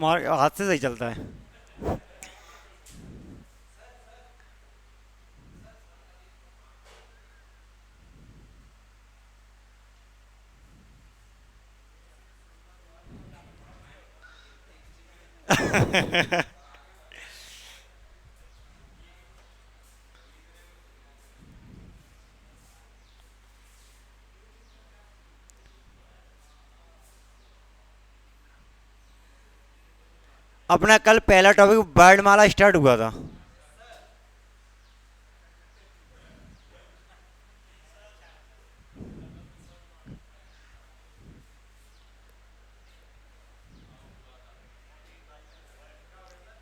मार हाथ से सही चलता है। अपना कल पहला टॉपिक वर्णमाला स्टार्ट हुआ था।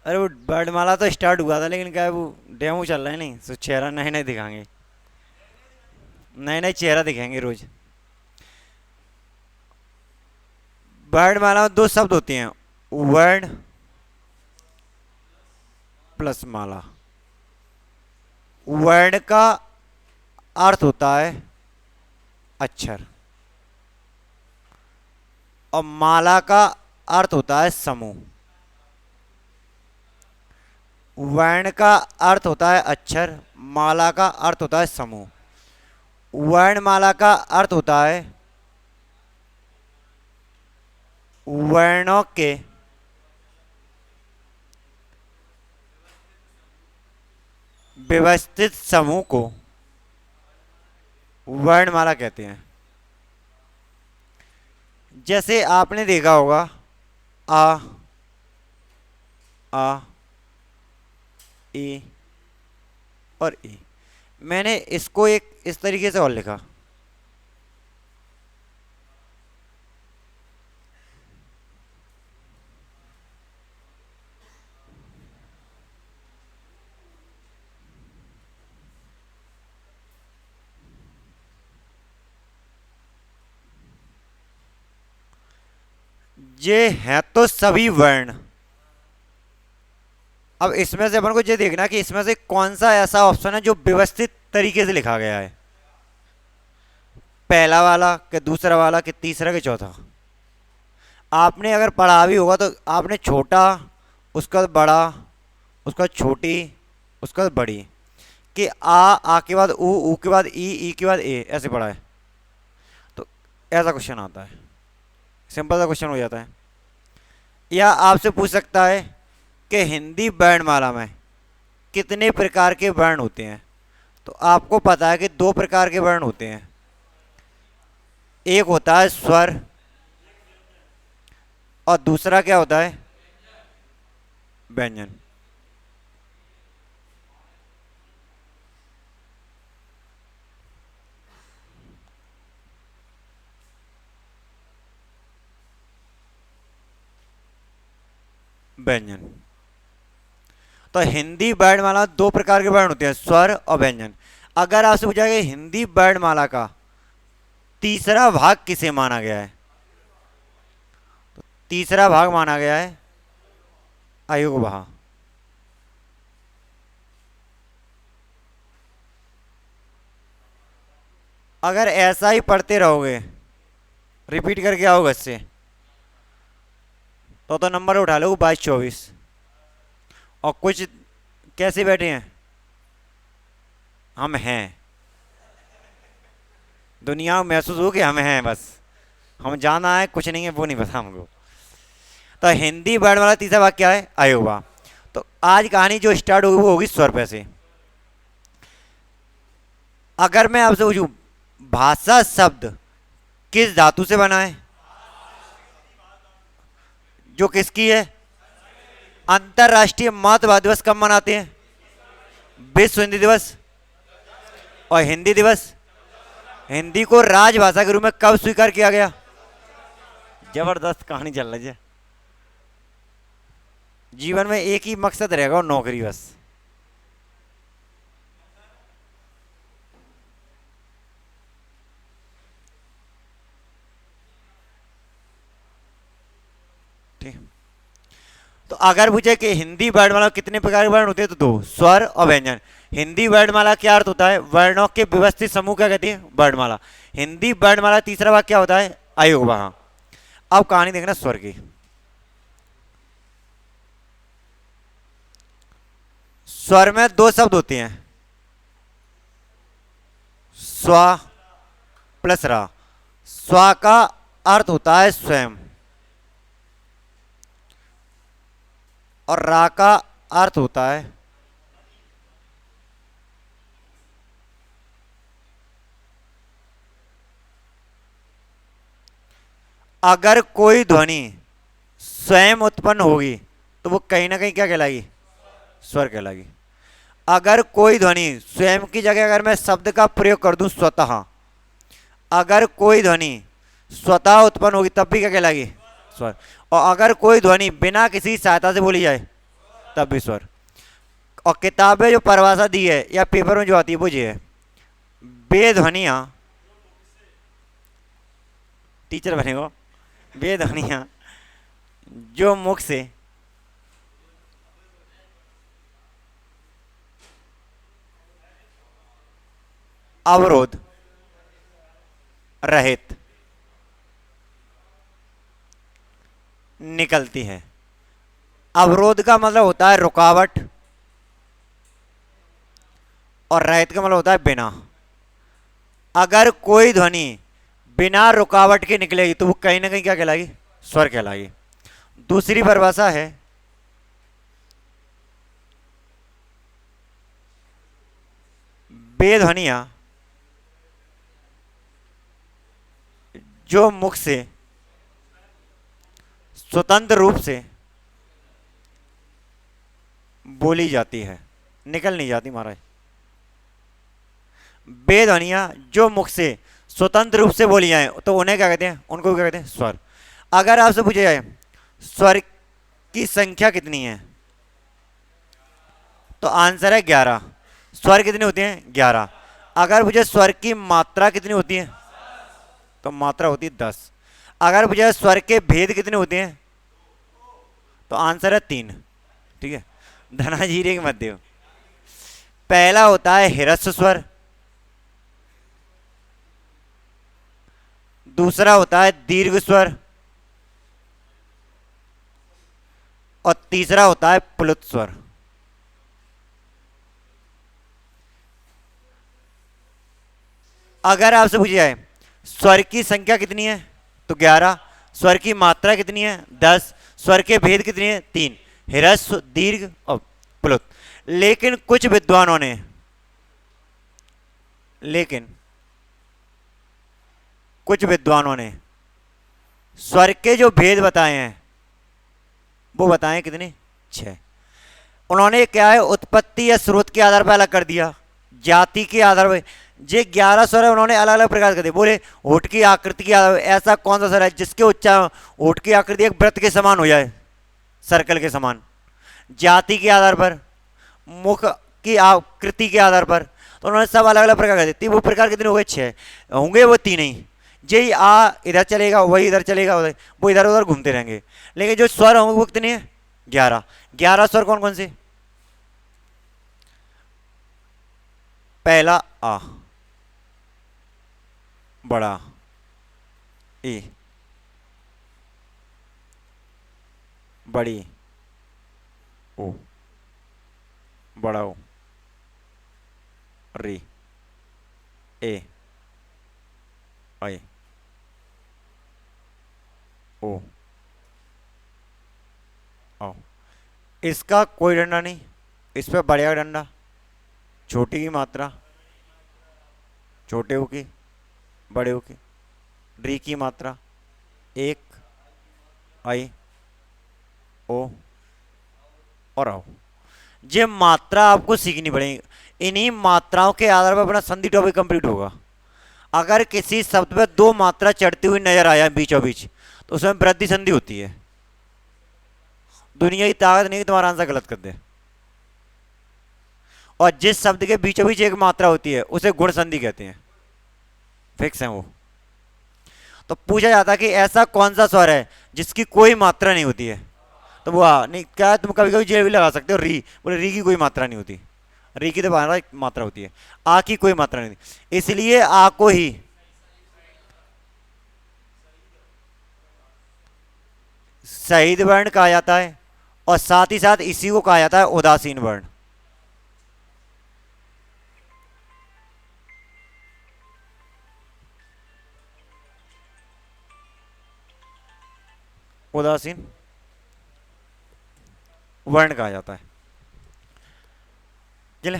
अरे वो वर्णमाला तो स्टार्ट हुआ था, लेकिन क्या है वो डेमो चल रहा है, नहीं तो चेहरा नए नए दिखाएंगे। नए नए चेहरा दिखाएंगे रोज। वर्णमाला में दो शब्द होते हैं, वर्ण प्लस माला। वर्ण का अर्थ होता है अक्षर, और माला का अर्थ होता है समूह। वर्ण का अर्थ होता है अक्षर, माला का अर्थ होता है समूह। वर्णमाला का अर्थ होता है वर्णों के व्यवस्थित समूह को वर्णमाला कहते हैं। जैसे आपने देखा होगा आ, आ, ई और ई। मैंने इसको एक इस तरीके से और लिखा। ये है तो सभी वर्ण। अब इसमें से अपन को ये देखना कि इसमें से कौन सा ऐसा ऑप्शन है जो व्यवस्थित तरीके से लिखा गया है। पहला वाला कि दूसरा वाला कि तीसरा कि चौथा। आपने अगर पढ़ा भी होगा तो आपने छोटा, उसका बाद बड़ा, उसका बाद छोटी, उसका बाद बड़ी, कि आ के बाद ऊ के बाद ई के बाद ए, ऐसे पढ़ा है। तो ऐसा क्वेश्चन आता है, सिंपल सा क्वेश्चन हो जाता है। या आपसे पूछ सकता है कि हिंदी वर्णमाला में कितने प्रकार के वर्ण होते हैं। तो आपको पता है कि दो प्रकार के वर्ण होते हैं। एक होता है स्वर, और दूसरा क्या होता है, व्यंजन। व्यंजन। तो हिंदी वर्णमाला दो प्रकार के वर्ण होते हैं, स्वर और व्यंजन। अगर आपसे पूछा कि हिंदी वर्णमाला का तीसरा भाग किसे माना गया है, तो तीसरा भाग माना गया है अयुग्म। अगर ऐसा ही पढ़ते रहोगे, रिपीट करके आओगे इससे, तो नंबर उठा लो 22-24। और कुछ कैसे बैठे हैं, हम हैं, दुनिया में महसूस हो कि हम हैं, बस हम जाना है, कुछ नहीं है वो नहीं पता हमको। तो हिंदी वर्ड वाला तीसरा वाक्य क्या है, अयोवा। तो आज कहानी जो स्टार्ट होगी वो होगी स्वर पे से। अगर मैं आपसे पूछूं भाषा शब्द किस धातु से बना है, जो किसकी है, अंतरराष्ट्रीय मातृभाषा दिवस कब मनाते हैं, विश्व हिंदी दिवस। और हिंदी दिवस, हिंदी को राजभाषा के रूप में कब स्वीकार किया गया। जबरदस्त कहानी चल रही है। जीवन में एक ही मकसद रहेगा और नौकरी, बस। ठीक। तो अगर पूछे कि हिंदी वर्णमाला कितने प्रकार के वर्ण होते हैं, तो दो, स्वर और व्यंजन। हिंदी वर्णमाला क्या अर्थ होता है, वर्णों के व्यवस्थित समूह क्या कहते हैं, वर्णमाला। हिंदी वर्णमाला तीसरा वाक्य क्या होता है, अयुग्म। अब कहानी देखना स्वर की। स्वर में दो शब्द होते हैं, स्वा प्लस रा। स्वा का अर्थ होता है स्वयं और रा का अर्थ होता है अगर कोई ध्वनि स्वयं उत्पन्न होगी तो वो कहीं ना कहीं क्या कहलाएगी, स्वर कहलाएगी। अगर कोई ध्वनि स्वयं की जगह अगर मैं शब्द का प्रयोग कर दूं स्वतः, अगर कोई ध्वनि स्वतः उत्पन्न होगी तब भी क्या कहलाएगी, स्वर। और अगर कोई ध्वनि बिना किसी सहायता से बोली जाए तब भी स्वर। और किताबें जो परिभाषा दी है या पेपर में जो आती है वो ये है, बेध्वनियां, टीचर बनेगा, बेध्वनियां जो मुख से अवरोध रहित निकलती है। अवरोध का मतलब होता है रुकावट और रहित का मतलब होता है बिना। अगर कोई ध्वनि बिना रुकावट के निकलेगी तो वो कहीं ना कहीं क्या कहलाएगी, स्वर कहलाएगी। दूसरी परिभाषा है बेध्वनियां जो मुख से स्वतंत्र रूप से बोली जाती है, निकल नहीं जाती महाराज। बेध्वनियां जो मुख से स्वतंत्र रूप से बोली जाए तो उन्हें क्या कहते हैं, उनको क्या कहते हैं, स्वर। अगर आपसे पूछा जाए स्वर की संख्या कितनी है तो आंसर है 11। स्वर कितने होते हैं, 11। अगर मुझे स्वर की मात्रा कितनी होती है तो मात्रा होती है 10। अगर मुझे स्वर के भेद कितने होते हैं तो आंसर है 3। ठीक है, धनाजीरे के मध्य पहला होता है हिरस्व स्वर, दूसरा होता है दीर्घ स्वर और तीसरा होता है प्लुत स्वर। अगर आपसे पूछा जाए स्वर की संख्या कितनी है तो 11, स्वर की मात्रा कितनी है 10, स्वर के भेद कितने हैं 3, ह्रस्व दीर्घ और प्लुत। लेकिन कुछ विद्वानों ने स्वर के जो भेद बताए हैं वो बताए कितने, 6। उन्होंने क्या है उत्पत्ति या स्रोत के आधार पर अलग कर दिया, जाति के आधार पर। ये 11 स्वर है उन्होंने अलग अलग प्रकार कर दिए। बोले होठ की आकृति के आधार पर ऐसा कौन सा स्वर है जिसके उच्चारण होठ की आकृति एक वृत्त के समान हो जाए, सर्कल के समान। जाति के आधार पर, मुख की आकृति के आधार पर, तो उन्होंने सब अलग अलग प्रकार कर दिए। वो प्रकार कितने हो गए, 6 होंगे, वो 3 ही। जे आ इधर चलेगा, वही इधर चलेगा, वो इधर उधर घूमते रहेंगे। लेकिन जो स्वर होंगे वो कितने हैं, 11। 11 स्वर कौन कौन से, पहला आ, बड़ा ए, बड़ी ओ, बड़ा ओ, री, ए, आई, ओ, आओ। इसका कोई डंडा नहीं, इस पर बढ़िया डंडा, छोटी की मात्रा, छोटे हो की, बड़े हो की, री की मात्रा, एक, आई, ओ और आओ। ये मात्रा आपको सीखनी पड़ेगी। इन्हीं मात्राओं के आधार पर अपना संधि टॉपिक कंप्लीट होगा। अगर किसी शब्द पर 2 मात्रा चढ़ती हुई नजर आया बीचों बीच तो उसमें वृद्धि संधि होती है। दुनिया की ताकत नहीं कि तुम्हारा आंसर गलत कर दे। और जिस शब्द के बीचों बीच एक मात्रा होती है उसे गुण संधि कहते हैं, फिक्स है वो। तो पूछा जाता है कि ऐसा कौन सा स्वर है जिसकी कोई मात्रा नहीं होती है, तो वो नहीं क्या, तुम कभी कभी जे भी लगा सकते हो, री, बोले री की कोई मात्रा नहीं होती, री की तो बारह मात्रा होती है, आ की कोई मात्रा नहीं होती। इसलिए आ को ही शहीद वर्ण कहा जाता है और साथ ही साथ इसी को कहा जाता है उदासीन वर्ण। उदासीन वर्ण कहा जाता है। चले,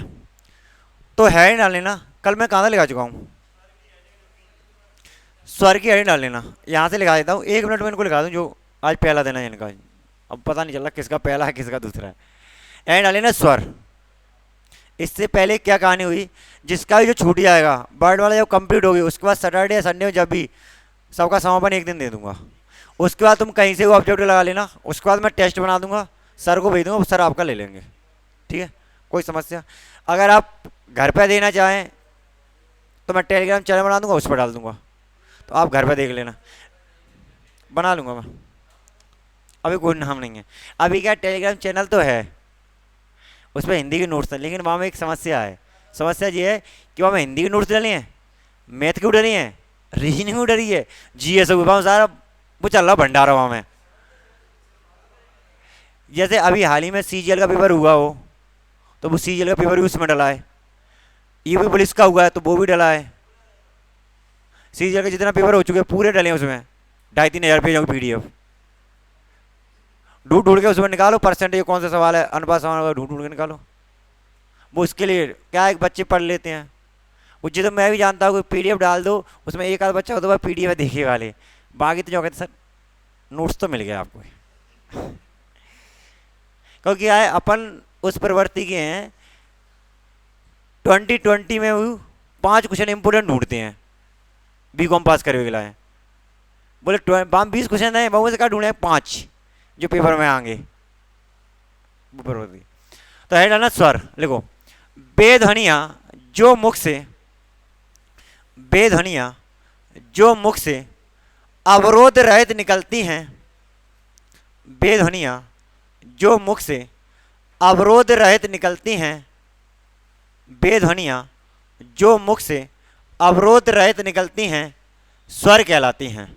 तो है ही डाल लेना। कल मैं कहाँ लगा चुका हूँ, स्वर की हेडिंग डाल लेना। यहाँ से लिखा देता हूँ, 1 मिनट में इनको लिखा दूँ, जो आज पहला दिन है इनका। अब पता नहीं चल रहा किसका पहला है किसका दूसरा है। एंड डाल लेना स्वर। इससे पहले क्या कहानी हुई, जिसका भी जो छूट जाएगा बर्ड वाला जब कंप्लीट होगी, उसके बाद सैटरडे या संडे में जब भी सबका समापन एक दिन दे दूंगा। उसके बाद तुम कहीं से वो ऑब्जेक्टिव लगा लेना। उसके बाद मैं टेस्ट बना दूंगा, सर को भेज दूंगा, सर आपका ले लेंगे। ठीक है, कोई समस्या। अगर आप घर पे देना चाहें तो मैं टेलीग्राम चैनल बना दूंगा, उस पर डाल दूंगा, तो आप घर पे देख लेना। बना लूंगा मैं, अभी कोई नाम नहीं है। अभी क्या टेलीग्राम चैनल तो है, उस पर हिंदी के नोट्स हैं, लेकिन वहाँ में एक समस्या है। समस्या ये है कि वहाँ में हिंदी के नोट्स डले हैं, मैथ की उड़े हैं, रीजनिंग उड़ रही है, जीएस वहाँ सारा वो चल रहा भंडारा वहाँ में। जैसे अभी हाल ही में सीजीएल का पेपर हुआ हो, तो वो सीजीएल का पेपर भी उसमें डला है। यूपी पुलिस का हुआ है तो वो भी डला है। सीजीएल के जितना पेपर हो चुके हैं पूरे डले हैं उसमें, 2,500-3,000 पेज होंगे पीडीएफ। ढूंढ ढूंढ के उसमें निकालो परसेंटेज, कौन सा सवाल है, अनुपात सवाल, ढूंढ ढूंढ के निकालो। वो इसके लिए क्या है, बच्चे पढ़ लेते हैं। वो तो मैं भी जानता हूँ, पीडीएफ डाल दो, उसमें एक आध बच्चा होता है पीडीएफ देखे वाले, बाकी तो जो कहते सर नोट्स तो मिल गया आपको। क्योंकि क्या है, अपन उस प्रवृत्ति के हैं, 2020 में वो 5 क्वेश्चन इंपोर्टेंट ढूंढते हैं बीकॉम पास करे गया है। बोले 20 क्वेश्चन है, बहु से क्या ढूंढे 5 जो पेपर में आएंगे, वो प्रवृत्ति। तो है ना स्वर लिखो, बेध्वनिया जो मुख से, बेध्वनिया जो मुख से अवरोध रहित निकलती हैं, बेध्वनिया जो मुख से अवरोध रहित निकलती हैं, बेध्वनिया जो मुख से अवरोध रहित निकलती हैं, स्वर कहलाती हैं।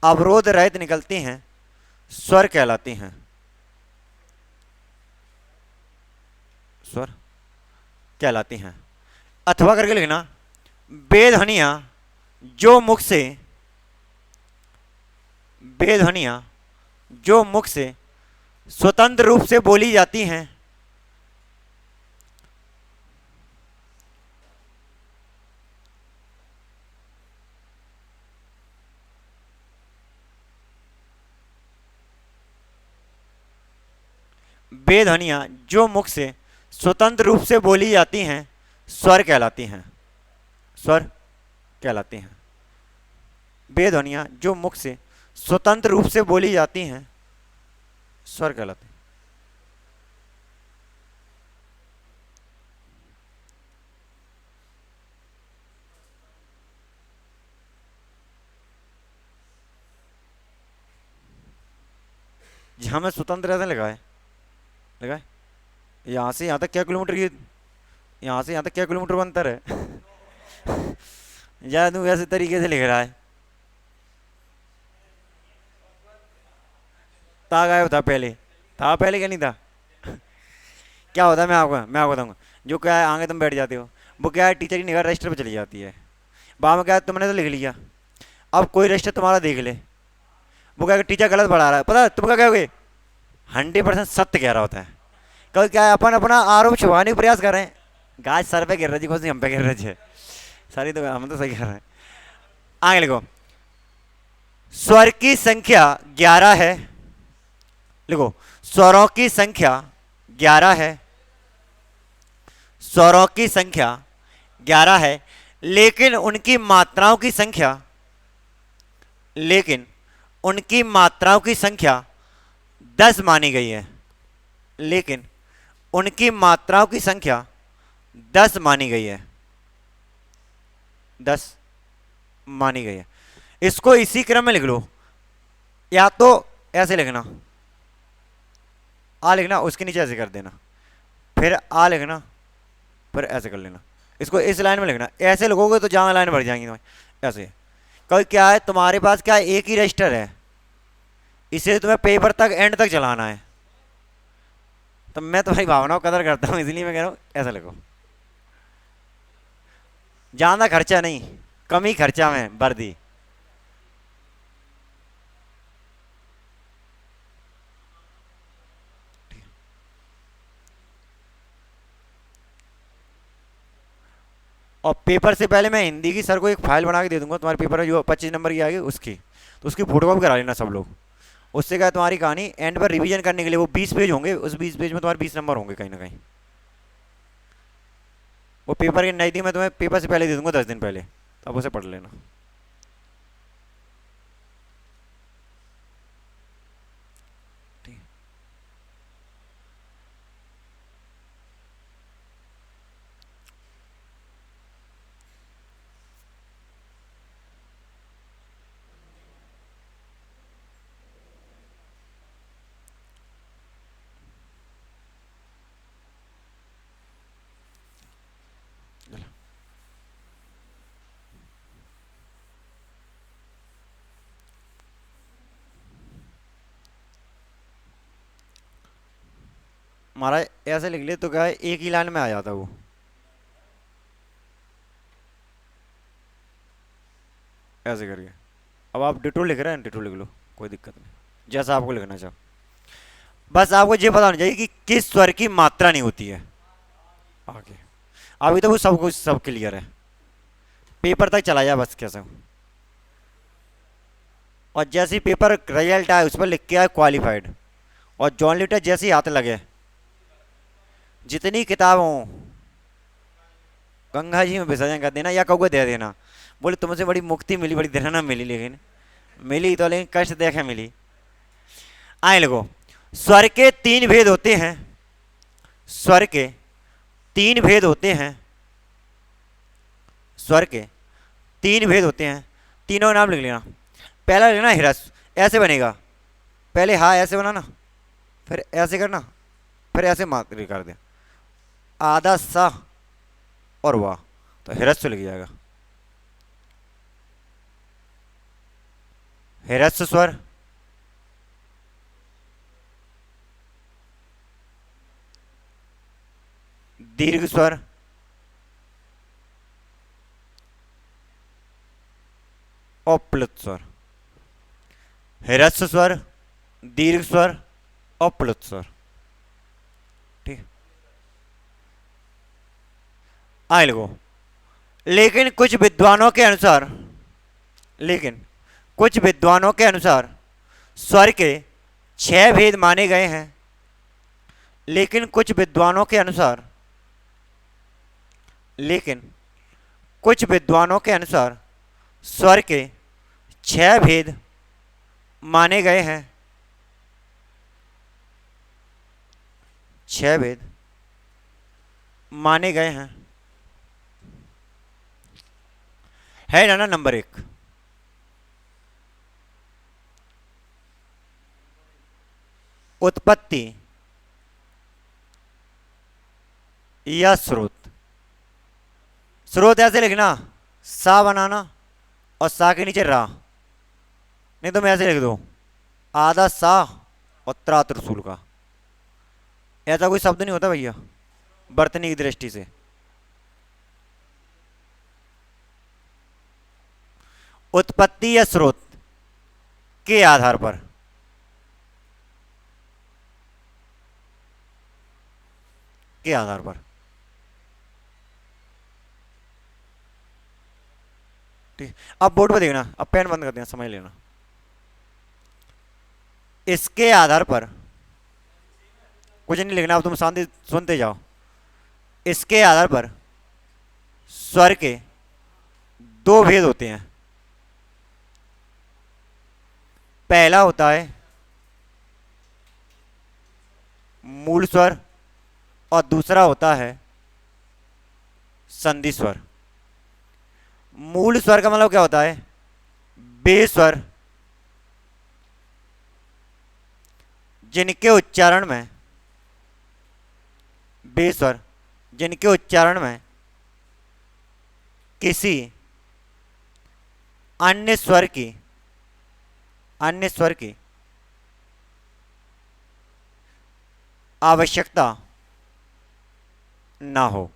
अवरोध रहित निकलती हैं, स्वर कहलाती हैं। स्वर कहलाती हैं। अथवा करके लिखना, बेध्वनिया जो मुख से, बेध्वनिया जो मुख से स्वतंत्र रूप से बोली जाती हैं, बेध्वनिया जो मुख से स्वतंत्र रूप से बोली जाती हैं, स्वर कहलाती हैं। स्वर कहलाती हैं। बेध्वनिया जो मुख से स्वतंत्र रूप से बोली जाती हैं, स्वर कहलाती हैं। जहां में स्वतंत्र रहते लगा है, लगा है। यहाँ से यहाँ तक क्या किलोमीटर, ये यहाँ से यहाँ तक क्या किलोमीटर अंतर है। या तू ऐसे तरीके से लिख रहा है, था गायब था पहले, था पहले क्या नहीं था। क्या होता है मैं आपको बताऊंगा। जो क्या है, आगे तुम बैठ जाते हो, वो क्या है टीचर की निगाह रजिस्टर पे चली जाती है। वहाँ में क्या है, तुमने तो लिख लिया, अब कोई रजिस्टर तुम्हारा देख ले, वो क्या टीचर गलत पढ़ा रहा है, पता है तुम क्या कहोगे, 100% सत्य कह रहा होता है। कल क्या है, अपन अपना आरोप छुपाने का प्रयास कर रहे हैं, गाज सर पे गिर रही खुद हम पे गिर रही है सारी, तो हम तो सही कर रहे हैं। आगे लिखो, स्वर की संख्या 11 है। लिखो, स्वरों की संख्या 11 है। स्वरों की संख्या 11 है, लेकिन उनकी मात्राओं की संख्या, लेकिन उनकी मात्राओं की संख्या 10 मानी गई है। लेकिन उनकी मात्राओं की संख्या 10 मानी गई है। 10 मानी गई है। इसको इसी क्रम में लिख लो, या तो ऐसे लिखना, आ लिखना, उसके नीचे ऐसे कर देना, फिर आ लिखना, फिर ऐसे कर लेना। इसको इस लाइन में लिखना, ऐसे लिखोगे तो जहां लाइन भर जाएंगी तुम्हारी ऐसे। कल क्या है, तुम्हारे पास क्या है, एक ही रजिस्टर है, इसे तुम्हें पेपर तक एंड तक चलाना है। तो मैं तुम्हारी भावनाओं कदर करता हूं, इसलिए मैं कह रहा हूं ऐसा लिखो। ज्यादा खर्चा नहीं, कम ही खर्चा में भर दी। और पेपर से पहले मैं हिंदी की सर को एक फाइल बना के दे दूंगा, तुम्हारे पेपर में जो 25 नंबर की आएगी उसकी, तो उसकी फोटो कॉपी करा लेना सब लोग। उससे क्या है, तुम्हारी कहानी एंड पर रिवीजन करने के लिए वो 20 पेज होंगे, उस 20 पेज में तुम्हारे 20 नंबर होंगे कहीं ना कहीं। वो पेपर के नज़दीक मैं तुम्हें पेपर से पहले दे दूंगा, 10 दिन पहले, तब उसे पढ़ लेना। ठीक। महाराज ऐसे लिख ले तो क्या है, एक ही लाइन में आ जाता वो। ऐसे करके अब आप डिटो लिख रहे हैं, डिटो लिख लो, कोई दिक्कत नहीं, जैसा आपको लिखना चाहो। बस आपको ये पता होना चाहिए कि किस स्वर की मात्रा नहीं होती है आगे। अभी तो वो सब कुछ सब क्लियर है, पेपर तक चला जाए बस कैसे। और जैसे ही पेपर रिजल्ट आए उस पर लिख के आए क्वालिफाइड, और जॉन लीटर जैसे ही हाथ लगे, जितनी किताब हो गंगा जी में विसर्जन कर देना या कौआ दे देना। बोले तुमसे बड़ी मुक्ति मिली, बड़ी देना ना मिली, लेकिन मिली तो, लेकिन कष्ट देखे मिली। आए लोगो, स्वर के 3 भेद होते हैं, स्वर के 3 भेद होते हैं, स्वर के 3 भेद होते हैं। तीनों का नाम लिख लेना। पहला लिखना हिरस, ऐसे बनेगा, पहले हा ऐसे बनाना, फिर ऐसे करना, फिर ऐसे मात्र कर दे, आधा सा और वाह, तो हिरस लिख जाएगा। हिरस स्वर, दीर्घ स्वर, और प्लुत स्वर। हिरस्व स्वर, दीर्घ स्वर और प्लुत स्वर। ठीक। आए लोगो, लेकिन कुछ विद्वानों के अनुसार, लेकिन कुछ विद्वानों के अनुसार स्वर के 6 भेद माने गए हैं। लेकिन कुछ विद्वानों के अनुसार, लेकिन कुछ विद्वानों के अनुसार स्वर के 6 भेद माने गए हैं। 6 भेद माने गए हैं। है ना नंबर 1, उत्पत्ति या स्रोत। स्रोत ऐसे लिखना, सा बनाना और सा के नीचे रा, नहीं तो मैं ऐसे लिख दो, आधा सा और त्रा त्रिशूल का। ऐसा कोई शब्द नहीं होता भैया वर्तनी की दृष्टि से। उत्पत्ति या स्रोत के आधार पर, के आधार पर। ठीक। अब बोर्ड पर देखना, अब पेन बंद कर देना, समझ लेना। इसके आधार पर कुछ नहीं लिखना, अब तुम शांति सुनते जाओ। इसके आधार पर स्वर के 2 भेद होते हैं। पहला होता है मूल स्वर और दूसरा होता है संधि स्वर। मूल स्वर का मतलब क्या होता है, वे स्वर जिनके उच्चारण में, वे स्वर जिनके उच्चारण में किसी अन्य स्वर की, अन्य स्वर की आवश्यकता ना हो।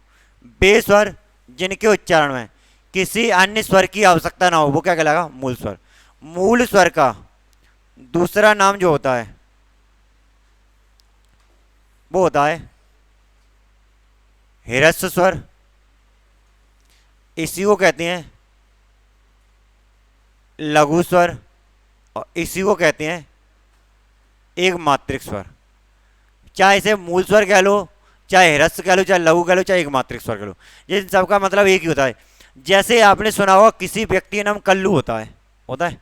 वे स्वर जिनके उच्चारण में किसी अन्य स्वर की आवश्यकता ना हो, वो क्या कहलाएगा, मूल स्वर। मूल स्वर का दूसरा नाम जो होता है वो होता है हिरस्व स्वर इसी को कहते हैं लघु स्वर, और इसी को कहते हैं एक मात्रिक स्वर। चाहे इसे मूल स्वर कह लो, चाहे ह्रस्व कह लो, चाहे लघु कह लो, चाहे एक मात्रिक स्वर कह लो, ये सबका मतलब एक ही होता है। जैसे आपने सुना होगा किसी व्यक्ति का नाम कल्लू होता है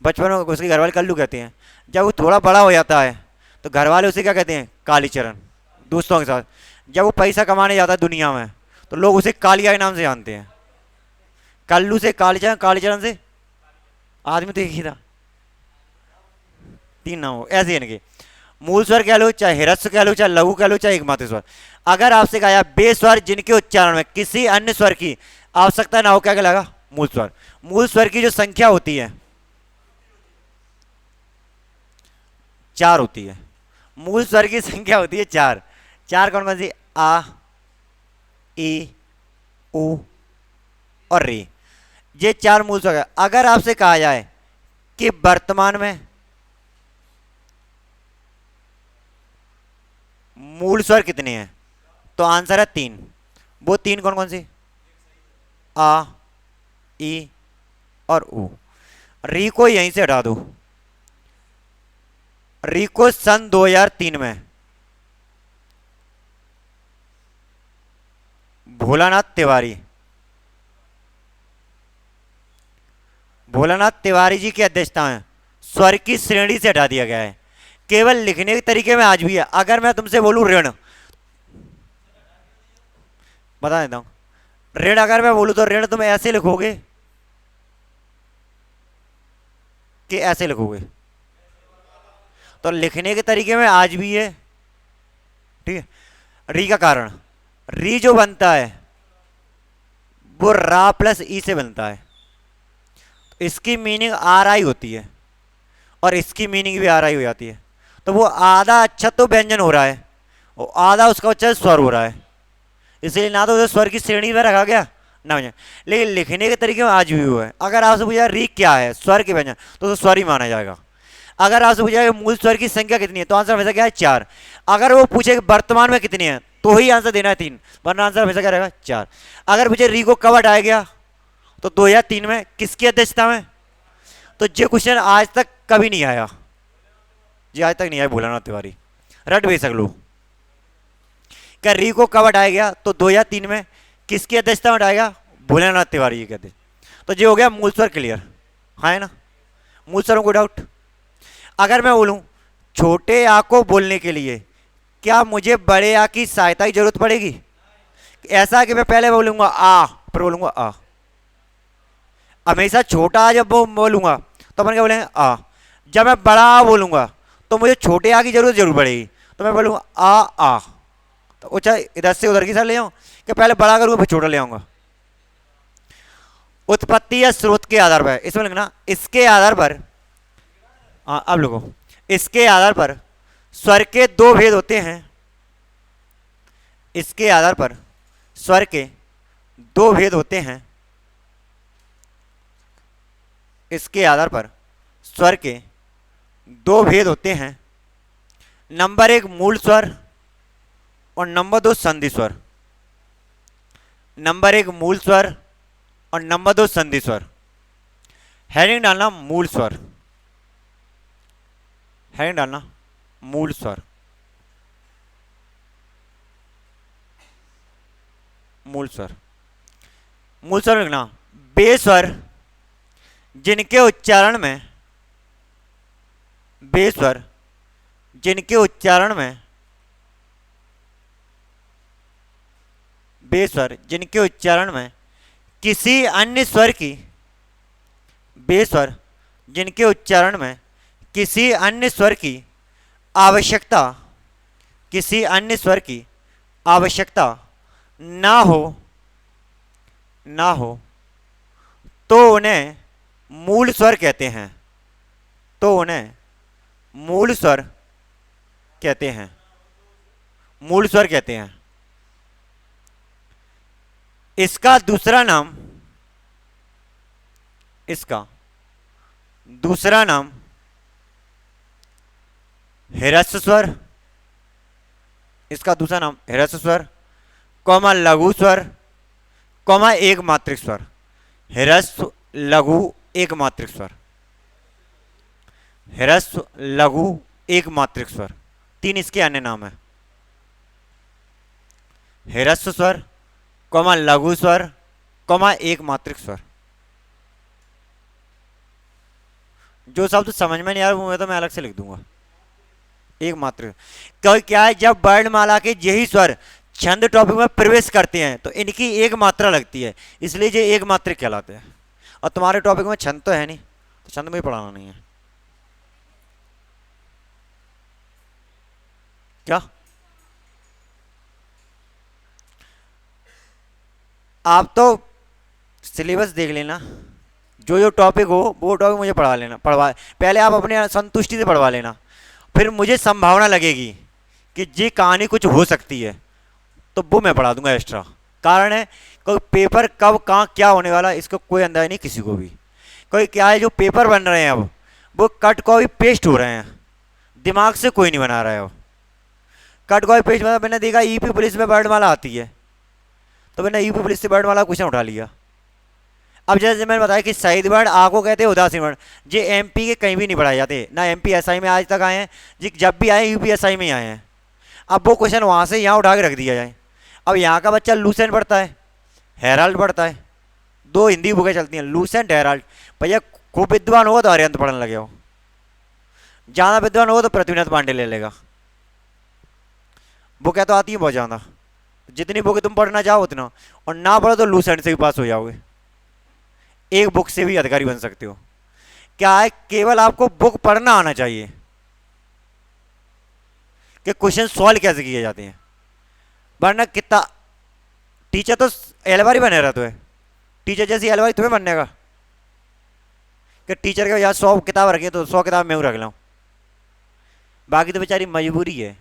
बचपन में उसके घर वाले कल्लू कहते हैं। जब वो थोड़ा बड़ा हो जाता है तो घर वाले उसे क्या कहते हैं, कालीचरण, दोस्तों के साथ। जब वो पैसा कमाने जाता है दुनिया में तो लोग उसे कालिया के नाम से जानते हैं। कल्लू से कालीचरण, कालीचरण से आदमी तो एक ही था, तीन नाम हो ऐसे इनके। मूल स्वर कह लो, चाहे ह्रस्व कह लो, चाहे लघु कह लो, चाहे एक मात्रिक स्वर। अगर आपसे कहा बे स्वर जिनके उच्चारण में किसी अन्य स्वर की आवश्यकता ना हो, क्या कहलाएगा, मूल स्वर। मूल स्वर की जो संख्या होती है 4 होती है। मूल स्वर की संख्या होती है 4। 4 कौन कौन सी, आ, ई, उ और री, ये 4 मूल स्वर है। अगर आपसे कहा जाए कि वर्तमान में मूल स्वर कितने हैं, तो आंसर है 3। वो 3 कौन कौन सी, आ, ई और उ। री को यहीं से हटा दो। री को सन 2003 में भोलानाथ तिवारी जी की अध्यक्षता में स्वर की श्रेणी से हटा दिया गया है। केवल लिखने के तरीके में आज भी है। अगर मैं तुमसे बोलूं ऋण, बता देता हूं, ऋण अगर मैं बोलूं तो ऋण तुम ऐसे लिखोगे कि ऐसे लिखोगे, तो लिखने के तरीके में आज भी है, ठीक है। री का कारण, री जो बनता है वो रा प्लस ई से बनता है। तो इसकी मीनिंग आर आई होती है और इसकी मीनिंग भी आर आई हो जाती है। तो वो आधा अच्छा तो व्यंजन हो रहा है और आधा उसका अच्छा स्वर हो रहा है, इसलिए ना तो उसे स्वर की श्रेणी में रखा गया ना व्यंजन। लेकिन लिखने के तरीके में आज भी हुआ है। अगर आपसे पूछा री क्या है, स्वर के व्यंजन, तो उसे स्वर ही माना जाएगा। अगर आपसे पूछा मूल स्वर की संख्या कितनी है, तो आंसर हमेशा क्या है, 4। अगर वो पूछे वर्तमान में कितनी है, तो ही आंसर देना है 3, वरना आंसर हमेशा क्या रहेगा, 4। अगर पूछे री को कब हटाया गया, तो 2003 में किसकी अध्यक्षता में, तो ये क्वेश्चन आज तक कभी नहीं आया, जी आज तक नहीं आया भोलानाथ तिवारी। रट भी सक लो क्या, री को कब हटाया गया, तो 2003 में किसकी अध्यक्षता में हटाया गया, भोलानाथ तिवारी जी कहते। तो ये हो गया मूल स्वर क्लियर, हाँ है ना, मूल स्वरों को डाउट। अगर मैं बोलूं छोटे आ को बोलने के लिए क्या मुझे बड़े आ की सहायता की जरूरत पड़ेगी, ऐसा कि मैं पहले बोलूंगा आ फिर बोलूंगा आ। हमेशा छोटा आ जब बोलूंगा तो अपन क्या बोलेंगे आ। जब मैं बड़ा आ बोलूंगा तो मुझे छोटे आ की जरूर पड़ेगी, तो मैं बोलूंगा आ। तो अच्छा इधर से उधर की साइड ले जाऊं कि पहले बड़ा करूंगा फिर छोटा ले आऊंगा। उत्पत्ति या स्रोत के आधार पर, इसमें लिखना इसके आधार पर, हाँ अब लिखो, इसके आधार पर स्वर के 2 भेद होते हैं। इसके आधार पर स्वर के 2 भेद होते हैं। इसके आधार पर स्वर के 2 भेद होते हैं। नंबर 1 मूल स्वर और नंबर 2 संधि स्वर। नंबर 1 मूल स्वर और नंबर 2 संधि स्वर। हेडिंग डालना मूल स्वर, हेडिंग डालना मूल स्वर, मूल स्वर। मूल स्वर लिखना बे स्वर जिनके उच्चारण में, बे स्वर जिनके उच्चारण में, बे स्वर जिनके उच्चारण में किसी अन्य स्वर की, बे स्वर जिनके उच्चारण में किसी अन्य स्वर की आवश्यकता, किसी अन्य स्वर की आवश्यकता ना हो, ना हो, तो उन्हें मूल स्वर कहते हैं, तो उन्हें मूल स्वर कहते हैं, मूल स्वर कहते हैं। इसका दूसरा नाम, इसका दूसरा नाम ह्रस्व स्वर, इसका दूसरा नाम ह्रस्व स्वर, कॉमा लघु स्वर, कॉमा एक मात्रिक स्वर, ह्रस्व लघु एक मात्रिक स्वर, ह्रस्व लघु एक मात्रिक स्वर, तीन इसके अन्य नाम है। ह्रस्व स्वर, कॉमा लघु स्वर, कॉमा एक मात्रिक स्वर। जो शब्द समझ में नहीं आ रहा वो तो मैं अलग से लिख दूंगा। एक मात्रिक, क्या है, जब वर्णमाला के यही स्वर छंद टॉपिक में प्रवेश करते हैं तो इनकी एक मात्रा लगती है, इसलिए ये एक मात्रिक कहलाते हैं। और तुम्हारे टॉपिक में छंद तो है नहीं, तो छंद में पढ़ाना नहीं है क्या? आप तो सिलेबस देख लेना, जो जो टॉपिक हो वो टॉपिक मुझे पढ़ा लेना, पढ़वा पहले आप अपने संतुष्टि से पढ़वा लेना, फिर मुझे संभावना लगेगी कि ये कहानी कुछ हो सकती है तो वो मैं पढ़ा दूंगा एक्स्ट्रा। कारण है कोई पेपर कब कहाँ क्या होने वाला इसका कोई अंदाजा नहीं किसी को भी। कोई क्या है, जो पेपर बन रहे हैं अब वो कट कॉपी पेस्ट हो रहे हैं, दिमाग से कोई नहीं बना रहा है। अब कट कॉपी पेस्ट मतलब मैंने देखा ईपी पुलिस में वर्णमाला आती है तो मैंने ईपी पुलिस से वर्णमाला क्वेश्चन उठा लिया। अब जैसे मैंने बताया कि शहीद वर्ण आको कहते हैं उदासीन वर्ण, ये एमपी के कहीं भी नहीं पढ़ाए जाते, ना एमपी एसआई में आज तक आए हैं जी, जब भी आए यूपी एसआई में ही आए हैं। अब वो क्वेश्चन वहाँ से यहाँ उठा के रख दिया जाए। अब यहाँ का बच्चा लूसेंट पढ़ता है, हेराल्ड पढ़ता है, दो हिंदी बुकें चलती हैं लूसेंट हेराल्ड। भैया खूब विद्वान होगा तो आर्यंत पढ़ने लगे हो, ज़्यादा विद्वान होगा तो पृथ्वीनाथ पांडे ले लेगा। बुकें तो आती हैं बहुत ज़्यादा, जितनी बुकें तुम पढ़ना चाहो उतना, और ना पढ़ो तो लूसेंट से भी पास हो जाओगे, एक बुक से भी अधिकारी बन सकते हो। क्या है, केवल आपको बुक पढ़ना आना चाहिए कि क्वेश्चन सॉल्व कैसे किए जाते हैं, वरना कितना टीचर तो एलवारी बने रहते है, टीचर जैसी एलवारी तुम्हें बनने का कि टीचर के यार 100 किताब रखी तो 100 किताब मैं रख लाऊं, बाकी तो बेचारी मजबूरी है।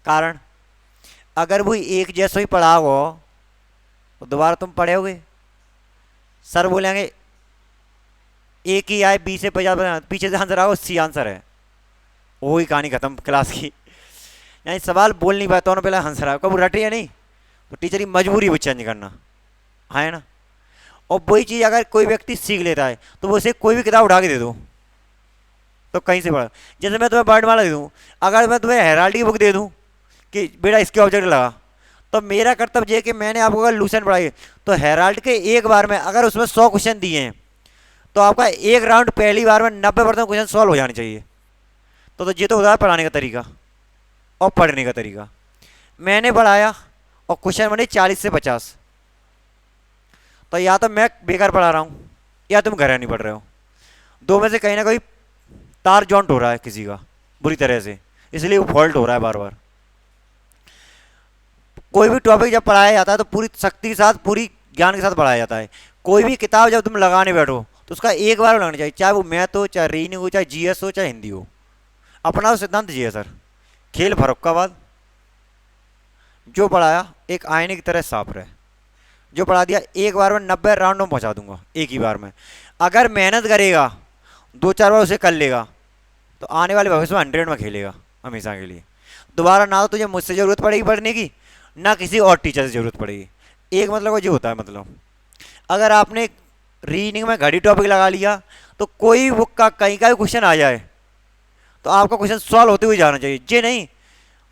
कारण अगर वो एक जैसा ही पढ़ा हो तो दोबारा तुम पढ़ोगे, सर बोलेंगे एक ही आए बी से 50 पीछे से आंसर आओ सी आंसर है, वही कहानी खत्म क्लास की। यानी सवाल बोल नहीं पाता तो पहले आंसर आओ, कब रटे या नहीं, तो टीचर की मजबूरी वो चेंज करना है ना। और वही चीज़ अगर कोई व्यक्ति सीख लेता है तो वो उसे कोई भी किताब उठा के दे दो तो कहीं से पढ़ा। जैसे मैं तुम्हें वर्णमाला दे दूँ, अगर मैं तुम्हें हेराल्ड की बुक दे दूँ कि बेटा इसके ऑब्जेक्ट लगा, तो मेरा कर्तव्य है कि मैंने आपको अगर लूसेंट पढ़ाई तो हेराल्ड के एक बार में अगर उसमें 100 क्वेश्चन दिए हैं तो आपका एक राउंड पहली बार में 90% क्वेश्चन सॉल्व हो जाने चाहिए। तो ये तो होता है पढ़ाने का तरीका और पढ़ने का तरीका। मैंने पढ़ाया और क्वेश्चन बने 40 से 50, तो या तो मैं बेकार पढ़ा रहा हूँ या तुम घर नहीं पढ़ रहे हो, दो में से कहीं ना कहीं तार जॉइंट हो रहा है किसी का बुरी तरह से, इसलिए वो फॉल्ट हो रहा है बार बार। कोई भी टॉपिक जब पढ़ाया जाता है तो पूरी शक्ति के साथ पूरी ज्ञान के साथ पढ़ाया जाता है। कोई भी किताब जब तुम लगाने बैठो तो उसका एक बार लगना चाहिए, चाहे वो मैथ हो, चाहे रीजनिंग हो, चाहे जीएस हो, चाहे हिंदी हो। अपना तो सिद्धांत जी है सर, खेल फरोख्त बाद जो पढ़ाया एक आईने की तरह साफ रहे, जो पढ़ा दिया एक बार में 90 राउंड में पहुंचा दूंगा एक ही बार में। अगर मेहनत करेगा 2-4 बार उसे कर लेगा तो आने वाले भविष्य में 100 में खेलेगा हमेशा के लिए। दोबारा ना तो तुझे मुझसे ज़रूरत पड़ेगी पढ़ने की, ना किसी और टीचर से ज़रूरत पड़ेगी। एक मतलब जो होता है, मतलब अगर आपने रीडिंग में घड़ी टॉपिक लगा लिया तो कोई बुक का कहीं का भी क्वेश्चन आ जाए तो आपका क्वेश्चन सॉल्व होते हुए जाना चाहिए। जे नहीं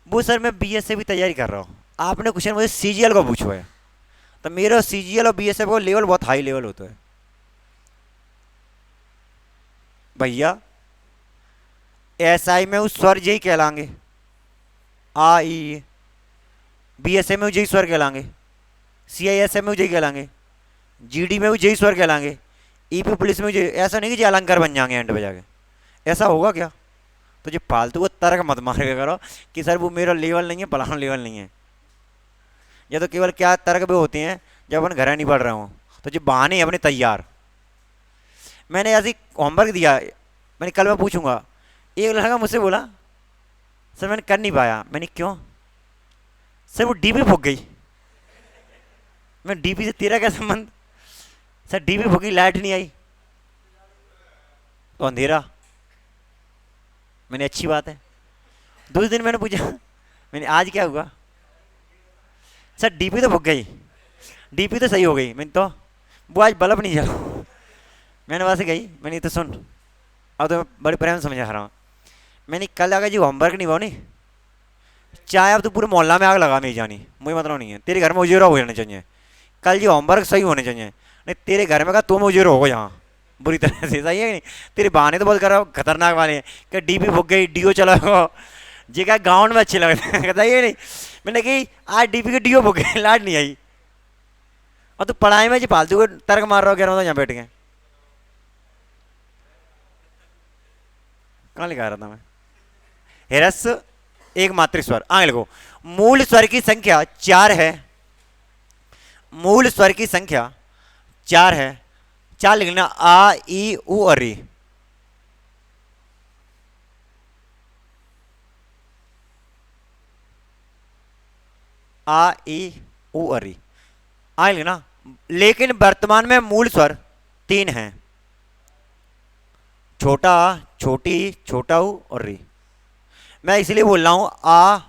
वो सर मैं बीएस से भी तैयारी कर रहा हूँ, आपने क्वेश्चन मुझे सीजीएल का पूछा है तो मेरा सीजीएल और बीएसएफ का लेवल बहुत हाई लेवल होता है भैया। एसआई में उस स्वर यही कहलाएंगे, आ ई, बीएसएफ में यही स्वर कहलाएंगे, सीआईएसएफ में यही कहलाएंगे, जीडी में भी यही स्वर कहलाएंगे, ईपी पुलिस में ऐसा नहीं कि अलंकार बन जाएंगे एंड बजा के, ऐसा होगा क्या? तो जो फालतू को तर्क मत मारे करो कि सर वो मेरा लेवल नहीं है, फलाना लेवल नहीं है। ये तो केवल क्या तर्क भी होते हैं जब अपन घर नहीं पढ़ रहे हो, तो जो बहाने हैं अपने तैयार। मैंने ऐसी होमवर्क दिया, मैंने कल मैं पूछूंगा, एक लड़का मुझसे बोला सर मैंने कर नहीं पाया। मैंने क्यों? सर वो डीपी फूक गई। मैं डीपी से तेरा क्या संबंध? सर डीपी फूकी, लाइट नहीं आई तो अंधेरा। मैंने अच्छी बात है। दूसरे दिन मैंने पूछा, मैंने आज क्या हुआ? सर डीपी तो फूक गई, डीपी तो सही हो गई, मैंने तो वो आज बल्ब नहीं जला। मैंने वहां से गई, मैंने तो सुन, अब तो मैं बड़े प्रेम समझा रहा हूँ। मैंने कल आगे जी होमवर्क नहीं हुआ नहीं, चाहे अब तो पूरे मोहल्ला में आग लगा मेरी जानी, मुझे मतलब नहीं है, तेरे घर में उजेरा हो जाना चाहिए, कल जी होमवर्क सही होने चाहिए, नहीं तेरे घर में का तुम उजेरो होगा यहाँ बुरी तरह से, सही है कि नहीं। तेरे बहाने तो बहुत कर रहा हूँ खतरनाक वाले हैं, कि डीपी फूक गई, डीओ चला गया, जी क्या गाउंड में अच्छे लग रहे हैं, कहता ये नहीं। मैंने कही आज डीपी के डीओ फूक गए, लाट नहीं आई। और तो पढ़ाई में जी फालतू को तर्क मार रहा हो, कह रहा हूँ यहाँ बैठ के, कहाँ लिखा रहा था मैं। हेरस एक मात्रिक स्वर, आगे लिखो। मूल स्वर की संख्या 4 है, मूल स्वर की संख्या 4 है, 4 लिखना, आ ई उ और ई। आ ई उ और ई, आगे लिखना। लेकिन वर्तमान में मूल स्वर 3 हैं, छोटा आ, छोटी ई, छोटा ऊ और री। मैं इसलिए बोल रहा हूं आ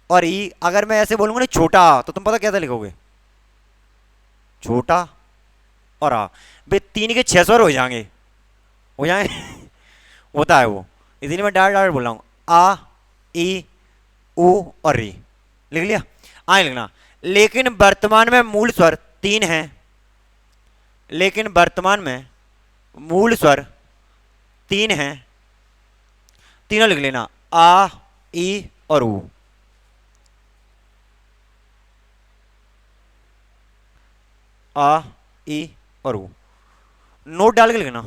और ई, अगर मैं ऐसे बोलूंगा ना छोटा आ, तो तुम पता कैसे लिखोगे, छोटा और आ, भाई 3 के 6 स्वर हो जाएंगे, हो जाएंगे होता है वो, इसलिए मैं डायरेक्ट डायरेक्ट बोल रहा हूँ आ ई उ और री। लिख लिया, आए लिखना। लेकिन वर्तमान में मूल स्वर 3 हैं, लेकिन वर्तमान में मूल स्वर 3 हैं, तीनों लिख लेना, आ ई और ऊ। आ ई और ऊ नोट डाल के लिखना।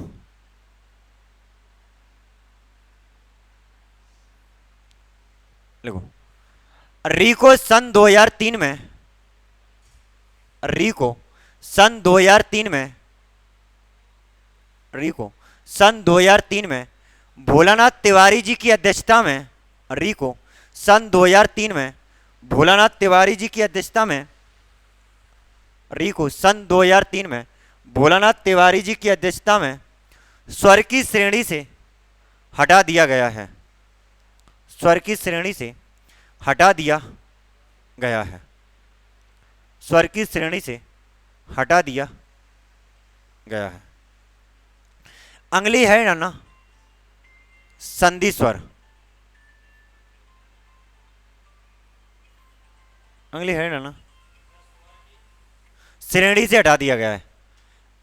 लिखो। री को सन 2003 में, री को सन 2003 में, री को सन 2003 में भोलानाथ तिवारी जी की अध्यक्षता में, री को सन 2003 में भोलानाथ तिवारी जी की अध्यक्षता में, री को सन 2003 में भोलानाथ तिवारी जी की अध्यक्षता में स्वर की श्रेणी से हटा दिया गया है, स्वर की श्रेणी से हटा दिया गया है, स्वर की श्रेणी से हटा दिया गया है। अगली है ना संधि स्वर, अगली है ना श्रेणी से हटा दिया गया है,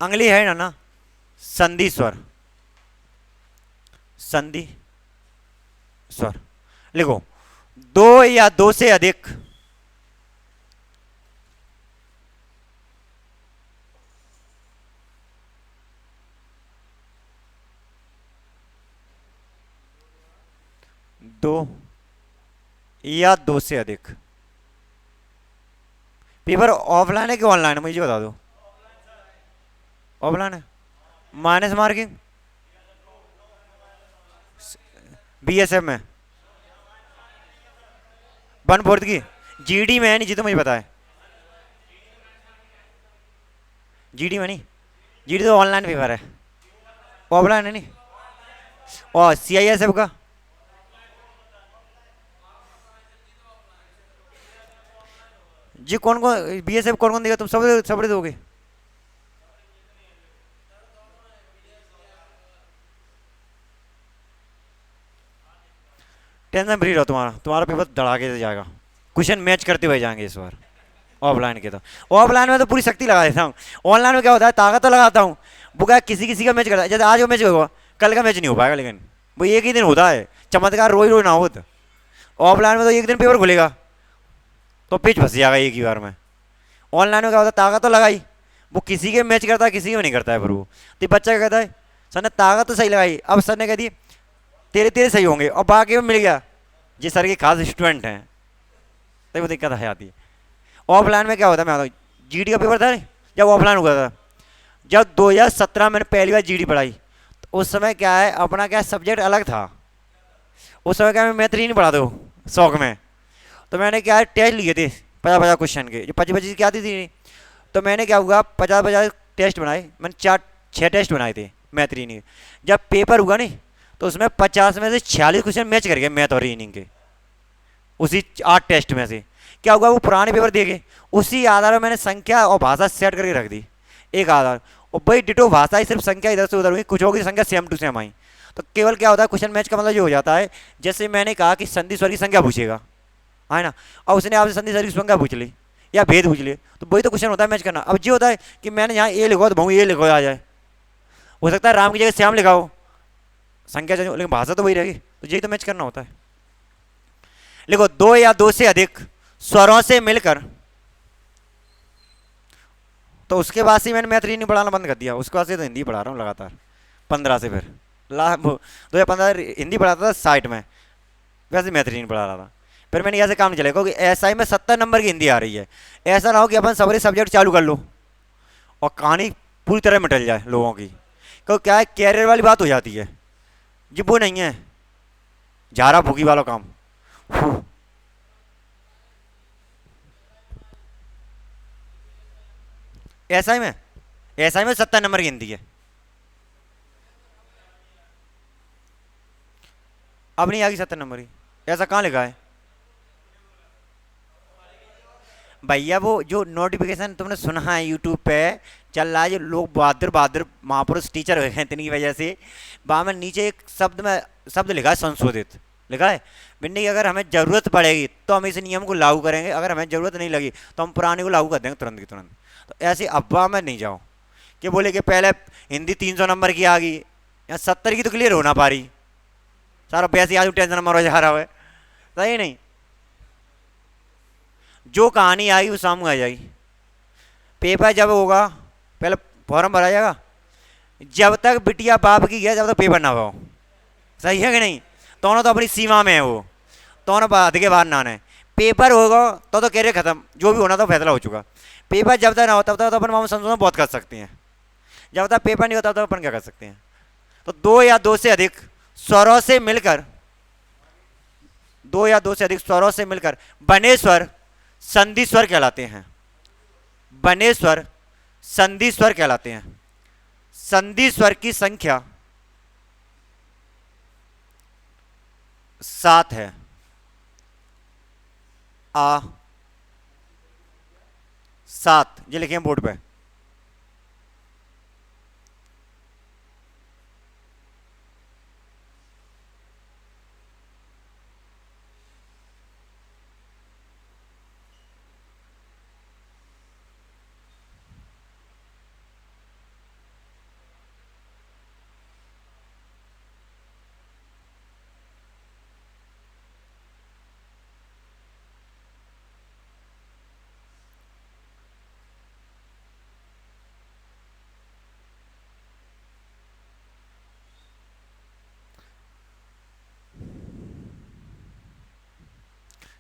अगली है ना संधि स्वर, संधि स्वर। लिखो। 2 या 2 से अधिक, दो या 2 से अधिक। पेपर ऑफलाइन है कि ऑनलाइन है, मुझे बता दो। ऑफलाइन है, माइनस मार्किंग बीएसएफ में 1/4 की, जीडी में है नहीं जी, तो मुझे पता है जीडी में नहीं, जीडी तो ऑनलाइन पेपर है, ऑफलाइन है नहीं। और सीआईएसएफ का जी कौन कौन, बीएसएफ कौन कौन देगा, तुम सब सब दोगे। टेंशन फ्री रहो, तुम्हारा तुम्हारा पेपर धड़ाके से जाएगा, क्वेश्चन मैच करते हुए जाएंगे इस बार। ऑफलाइन के तो, ऑफलाइन में तो पूरी शक्ति लगा देता हूँ, ऑनलाइन में क्या होता है ताकत तो लगाता हूँ, वो क्या किसी किसी का मैच करता है, जैसे आज वो मैच होगा कल का मैच नहीं हो पाएगा, लेकिन वो एक ही दिन होता है, चमत्कार रोज रोज ना हो। तो ऑफलाइन में तो एक दिन पेपर खुलेगा तो पिच फंस जाएगा एक ही बार में। ऑनलाइन में क्या होता है ताकत तो लगाई, वो किसी के मैच करता है किसी के नहीं करता है, फिर वो तो बच्चा क्या कहता है, सर ने ताकत तो सही लगाई, अब सर ने कह दी तेरे तेरे सही होंगे, और बाकी में मिल गया जी सर के खास स्टूडेंट हैं, तो वो दिक्कत आ जाती है। ऑफलाइन में क्या होता है, मैं आता हूँ, जीडी का पेपर था नहीं जब ऑफलाइन हुआ था, जब 2017 मैंने पहली बार जीडी पढ़ाई, तो उस समय क्या है अपना क्या सब्जेक्ट अलग था, उस समय क्या मैं मैथ नहीं पढ़ा दो शौक में, तो मैंने क्या है टेस्ट लिए थे 50-50 क्वेश्चन के, जो 25-25 की आती थी, तो मैंने क्या हुआ 50-50 टेस्ट बनाए, मैंने 4-6 टेस्ट बनाए थे मैथ रीजनिंग। जब पेपर हुआ नहीं तो उसमें 50 में से 46 क्वेश्चन मैच कर गए मैथ और रीजनिंग के, उसी 8 टेस्ट में से, क्या होगा, वो पुराने पेपर देखे, उसी आधार पर मैंने संख्या और भाषा सेट करके रख दी एक आधार, और भाई डिटो भाषा ही, सिर्फ संख्या इधर से उधर हुई, कुछ होगी संख्या सेम टू सेम आई। तो केवल क्या होता है, क्वेश्चन मैच का मतलब ये हो जाता है, जैसे मैंने कहा कि संधि स्वर की संख्या पूछेगा, है ना, और उसने आपसे संधि स्वर की संख्या पूछ ली या भेद पूछ लिए, तो वही तो क्वेश्चन होता है मैच करना। अब ये होता है कि मैंने यहाँ ए लिखा हो तो भाऊ ए लिखो आ जाए, हो सकता है राम की जगह श्याम लिखा हो, संख्या चेंज हो, लेकिन भाषा तो वही रहेगी। तो यही तो मैच करना होता है। लिखो, दो या दो से अधिक स्वरों से मिलकर, तो उसके बाद से मैंने मैथ रीजनिंग पढ़ाना बंद कर दिया, उसके बाद से तो हिंदी पढ़ा रहा हूँ लगातार 15 से, फिर 2015 हिंदी पढ़ाता था 60 में, वैसे मैथ रीजनिंग पढ़ा रहा था। फिर मैंने ऐसे काम नहीं चलेगा, क्योंकि एसआई में 70 नंबर की हिंदी आ रही है, ऐसा ना हो कि अपन सारे सब्जेक्ट चालू कर लो और कहानी पूरी तरह मिटल जाए लोगों की, क्योंकि क्या है, कैरियर वाली बात हो जाती है, जी वो नहीं है झारा फूकी वाला काम। एसआई में 70 नंबर की हिंदी है, अब नहीं आ गई 70 नंबर की, ऐसा कहाँ लिखा है भैया? वो जो नोटिफिकेशन तुमने सुना है यूट्यूब पे चल रहा है, जो लोग बहादुर बहादुर महापुरुष टीचर हुए हैं इतनी की वजह से, वहाँ में नीचे एक शब्द में शब्द लिखा है संशोधित, लिखा है भिंडी की, अगर हमें ज़रूरत पड़ेगी तो हम इस नियम को लागू करेंगे, अगर हमें ज़रूरत नहीं लगी तो हम पुराने को लागू कर देंगे तुरंत की तुरंत। तो ऐसी अफवाह में नहीं जाओ कि बोले कि पहले हिंदी 300 नंबर की आ गई, या 70 की तो क्लियर हो ना पा रही, सारा वैसे आज टेंशन नंबर हो जा रहा है, सही नहीं। जो कहानी आएगी वो सामने आ जाएगी, पेपर जब होगा पहले फॉर्म भरा जाएगा, जब तक बिटिया बाप की है जब तक पेपर ना हो, सही है कि नहीं, दोनों तो अपनी सीमा में है, वो दोनों बात के बाहर ना है। पेपर होगा तो कैरियर खत्म, जो भी होना था फैसला हो चुका। पेपर जब तक ना हो तब तक तो अपन मामूल संशोधन बहुत कर सकते हैं, जब तक पेपर नहीं होता तब अपन क्या कर सकते हैं। तो दो या दो से अधिक स्वरों से मिलकर, दो या दो से अधिक स्वरों से मिलकर बने स्वर संधि स्वर कहलाते हैं, बने स्वर संधि स्वर कहलाते हैं। संधि स्वर की संख्या 7 है। आ 7 ये लिखे हैं बोर्ड पे।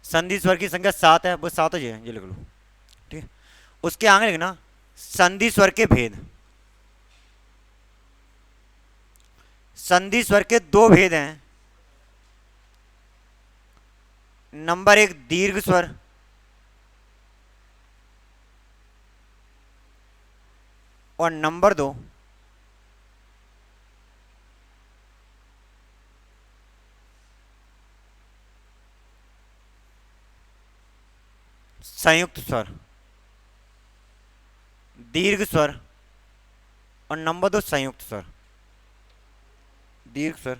संधि स्वर की संख्या 7 है, वो 7 है, ये लिख लो, ठीक है। उसके आगे लिखना संधि स्वर के भेद। संधि स्वर के दो भेद हैं, नंबर 1 दीर्घ स्वर, और नंबर 2 संयुक्त स्वर। दीर्घ स्वर और नंबर 2 संयुक्त स्वर, दीर्घ स्वर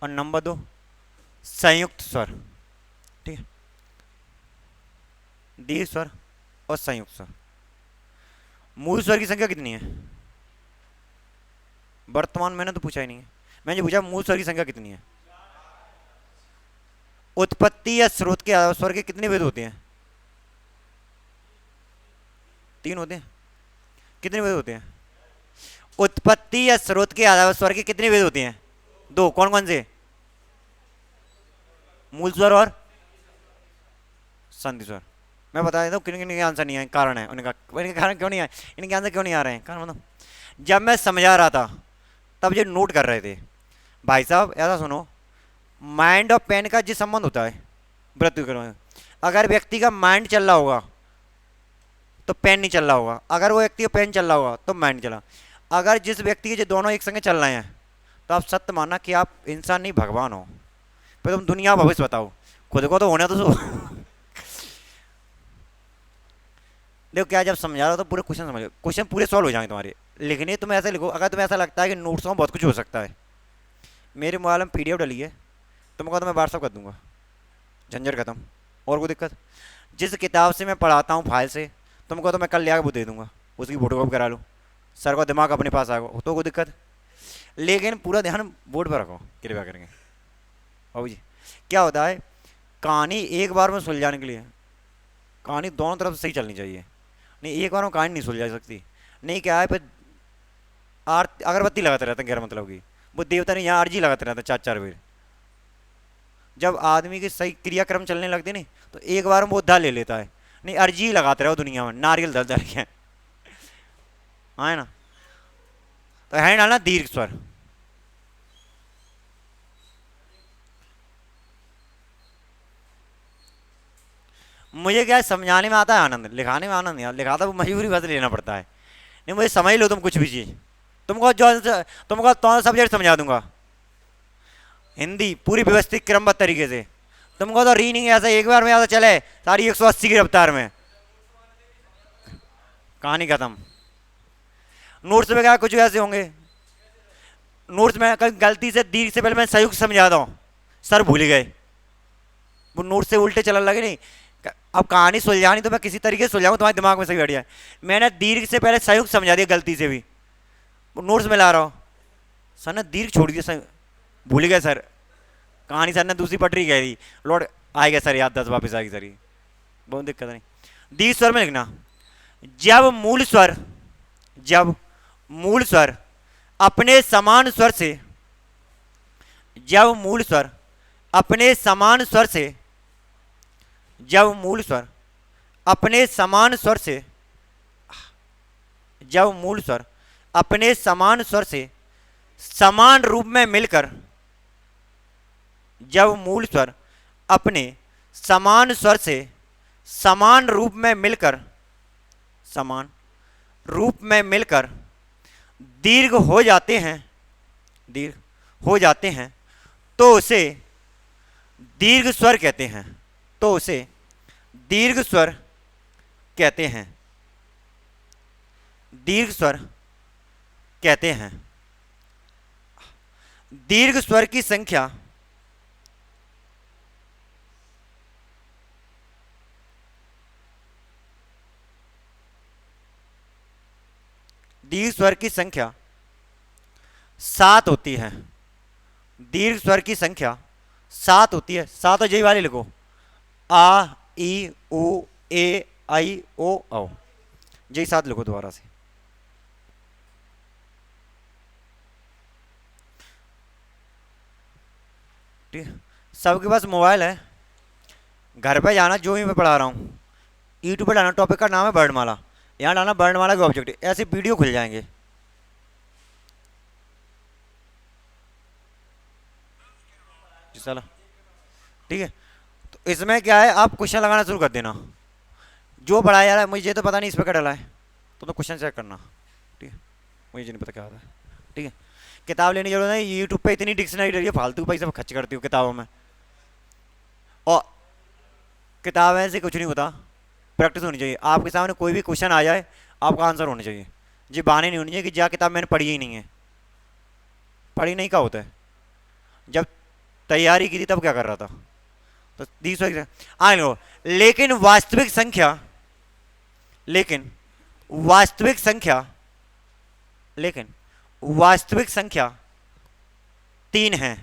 और नंबर 2 संयुक्त स्वर, ठीक है। दीर्घ स्वर और संयुक्त स्वर। मूल स्वर की संख्या कितनी है? वर्तमान मैंने तो पूछा ही नहीं है, मैंने पूछा मूल स्वर की संख्या कितनी है। उत्पत्ति या स्रोत के आधार स्वर के कितने भेद होते हैं? 3 होते हैं। कितने भेद होते हैं? उत्पत्ति या स्रोत के आधार स्वर के कितने भेद होते हैं? 2। कौन कौन से? मूल स्वर और संधि स्वर। मैं बता देता हूँ किन किन के आंसर नहीं आए, कारण है उनका। कारण क्यों नहीं आए, इनके आंसर क्यों नहीं आ रहे हैं? कारण मतलब जब मैं समझा रहा था तब ये नोट कर रहे थे। भाई साहब ऐसा सुनो, माइंड और पेन का जिस संबंध होता है मृत्यु में, अगर व्यक्ति का माइंड चल रहा होगा तो पेन नहीं चल रहा होगा, अगर वो व्यक्ति का पेन चल रहा होगा तो माइंड चला। अगर जिस व्यक्ति के जो दोनों एक संगे चल रहे हैं तो आप सत्य मानना कि आप इंसान नहीं भगवान हो। फिर तुम दुनिया भविष्य बताओ, खुद को तो होने तो देखो क्या, जब समझा रहा हो तो पूरे क्वेश्चन समझो, क्वेश्चन पूरे सॉल्व हो जाएंगे तुम्हारे। लिखने तुम ऐसे लिखो, अगर तुम्हें ऐसा लगता है कि नोट्स में बहुत कुछ हो सकता है, मेरे मोबाइल में पीडीएफ डली है, तुमको तो मैं व्हाट्सअप कर दूंगा, झंझट खत्म। और कोई दिक्कत? जिस किताब से मैं पढ़ाता हूँ फाइल से, तुमको तो मैं कल ले आकर वो दे दूंगा, उसकी फोटो कॉपी करा लो, सर का दिमाग अपने पास आ गया तो कोई दिक्कत। लेकिन पूरा ध्यान बोर्ड पर रखो कृपया करेंगे। बाबू जी क्या होता है, कहानी एक बार में सुलझाने के लिए कहानी दोनों तरफ से सही चलनी चाहिए। नहीं एक बार में कहानी नहीं सुलझा सकती। नहीं क्या है, फिर अगरबत्ती लगाते रहते हैं गैर मतलब की, वो देवता ने यहाँ अर्जी लगाते रहते हैं चार चार बार। जब आदमी की सही क्रियाक्रम चलने लगते नहीं तो एक बार में वो उद्धार ले लेता है। नहीं अर्जी लगाते रहो दुनिया में, नारियल धर धर के, हाँ है ना। तो है डालना दीर्घ स्वर। मुझे क्या है, समझाने में आता है आनंद, लिखाने में आनंद नहीं आता। लिखाता वो मजबूरी बस लेना पड़ता है। नहीं मुझे समझ लो तुम कुछ भी चीज़, तुमको जो तुमको कौन सा सब्जेक्ट समझा दूंगा, हिंदी पूरी व्यवस्थित क्रमबद्ध तरीके से। तुमको तो रीडिंग ऐसा एक बार में ऐसा चले सारी 180 की रफ्तार में, कहानी खत्म। नोट्स में क्या कुछ ऐसे होंगे, नोट्स में कहीं गलती से दीर्घ से पहले मैं संयुक्त समझाता हूँ, सर भूल गए, वो नोट्स से उल्टे चलने लगे। नहीं अब कहानी सुलझानी तो मैं किसी तरीके से सुलझाऊँ, तुम्हारे दिमाग में सही बैठ जाए। मैंने दीर्घ से पहले संयुक्त समझा दिया गलती से भी, वो नोट्स में ला रहा हूँ, सर ने दीर्घ छोड़ दिया, भूल गए सर, कहानी सर ने दूसरी पटरी कह दी, लौट आएगा सर याद, 10 वापस आएगी सर, ये बहुत दिक्कत नहीं। दीर्घ स्वर में लिखना, जब मूल स्वर, जब मूल स्वर अपने समान स्वर से, जब मूल स्वर अपने समान स्वर से, जब मूल स्वर अपने समान स्वर से, जब मूल स्वर अपने समान स्वर से समान रूप में मिलकर, जब मूल स्वर अपने समान स्वर से समान रूप में मिलकर, समान रूप में मिलकर दीर्घ हो जाते हैं, दीर्घ हो जाते हैं, तो उसे दीर्घ स्वर कहते हैं, तो उसे दीर्घ स्वर कहते हैं, दीर्घ स्वर कहते हैं। दीर्घ स्वर की संख्या दीर्घ स्वर की संख्या 7 होती है, दीर्घ स्वर की संख्या 7 होती है। 7 और जय वाले लिखो, आ ई उ ए आई ओ औ, जय 7 लिखो दोबारा से। ठीक है, सबके पास मोबाइल है, घर पे जाना जो ही मैं पढ़ा रहा हूँ, यूट्यूब पे डालना, टॉपिक का नाम है वर्णमाला, यहाँ डालना वर्णमाला के ऑब्जेक्ट, ऐसे वीडियो खुल जाएंगे। चलो ठीक है, तो इसमें क्या है, आप क्वेश्चन लगाना शुरू कर देना, जो पढ़ाया जा रहा है मुझे तो पता नहीं इस पर क्या डाला है, तो क्वेश्चन चेक करना। ठीक है, मुझे नहीं पता क्या आता है। ठीक है, किताब लेने की जरूरत नहीं, यूट्यूब पे इतनी डिक्शनरी रही है, फालतू पैसा खर्च करती हूँ किताबों में, और किताबें से कुछ नहीं होता, प्रैक्टिस होनी चाहिए। आपके सामने कोई भी क्वेश्चन आ जाए, आपका आंसर होना चाहिए, जी बहाने नहीं होनी चाहिए कि जा किताब मैंने पढ़ी ही नहीं है। पढ़ी नहीं का होता है, जब तैयारी की थी तब क्या कर रहा था, तो 20 आए लो। लेकिन वास्तविक संख्या, लेकिन वास्तविक संख्या, लेकिन वास्तविक संख्या 3 है,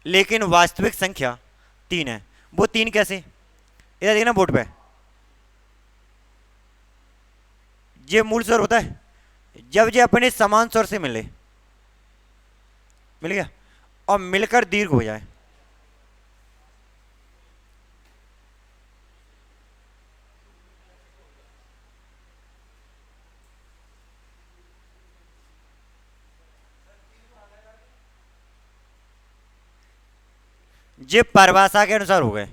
लेकिन वास्तविक संख्या 3 है। वो 3 कैसे, इधर देखना बोर्ड पे, ये मूल स्वर होता है जब ये अपने समान स्वर से मिले, मिल गया, और मिलकर दीर्घ हो जाए। ये परिभाषा के अनुसार हो गए।